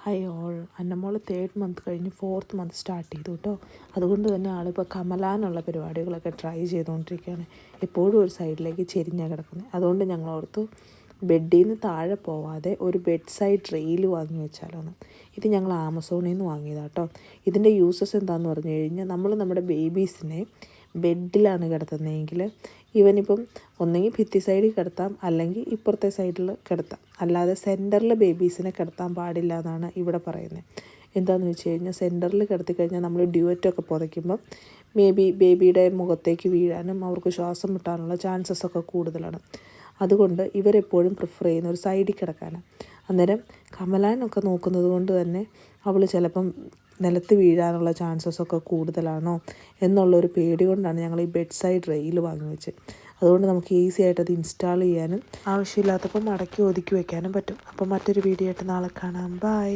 Hi all. അന്നമോൾ 3rd month കഴിഞ്ഞ് 4th month start ചെയ്തു കേട്ടോ. അതുകൊണ്ട് തന്നെ ആളിപ്പോൾ കമലാനുള്ള പരിപാടികളൊക്കെ ട്രൈ ചെയ്തുകൊണ്ടിരിക്കുകയാണ്. എപ്പോഴും ഒരു സൈഡിലേക്ക് ചെരിഞ്ഞാണ് കിടക്കുന്നത്. അതുകൊണ്ട് ഞങ്ങൾ ഓർത്തു ബെഡിൽ നിന്ന് താഴെ പോവാതെ ഒരു ബെഡ് സൈഡ് റെയിൽ വാങ്ങി വെച്ചാലോന്ന്. ഇത് ഞങ്ങൾ ആമസോണിൽ നിന്ന് വാങ്ങിയതാണ് കേട്ടോ. ഇതിൻ്റെ യൂസസ് എന്താണെന്ന് പറഞ്ഞു കഴിഞ്ഞാൽ നമ്മുടെ ബേബീസിനെ ബെഡിലാണ് കിടത്തുന്നതെങ്കിൽ ഇവനിപ്പം ഒന്നെങ്കിൽ ഭിത്തി സൈഡിൽ കിടത്താം, അല്ലെങ്കിൽ ഇപ്പുറത്തെ സൈഡിൽ കിടത്താം. അല്ലാതെ സെൻറ്ററിൽ ബേബീസിനെ കിടത്താൻ പാടില്ല എന്നാണ് ഇവിടെ പറയുന്നത്. എന്താണെന്ന് വെച്ച് കഴിഞ്ഞാൽ സെൻറ്ററിൽ കിടത്തി കഴിഞ്ഞാൽ നമ്മൾ ഡ്യുവറ്റൊക്കെ പുതയ്ക്കുമ്പം ബേബിയുടെ മുഖത്തേക്ക് വീഴാനും അവർക്ക് ശ്വാസം മുട്ടാനുള്ള ചാൻസസ് ഒക്കെ കൂടുതലാണ്. അതുകൊണ്ട് ഇവരെപ്പോഴും പ്രിഫർ ചെയ്യുന്ന ഒരു സൈഡിൽ കിടക്കാനാണ്. അന്നേരം കമലാനൊക്കെ നോക്കുന്നത് കൊണ്ട് തന്നെ അവൾ ചിലപ്പം നിലത്ത് വീഴാനുള്ള ചാൻസസൊക്കെ കൂടുതലാണോ എന്നുള്ളൊരു പേടി കൊണ്ടാണ് ഞങ്ങൾ ഈ ബെഡ് സൈഡ് റെയിൽ വാങ്ങി വെച്ചത്. അതുകൊണ്ട് നമുക്ക് ഈസി ആയിട്ട് അത് ഇൻസ്റ്റാൾ ചെയ്യാനും ആവശ്യമില്ലാത്തപ്പോൾ മടക്കി ഒതുക്കി വെക്കാനും പറ്റും. അപ്പോൾ മറ്റൊരു വീഡിയോ ആയിട്ട് നാളെ കാണാം. ബൈ.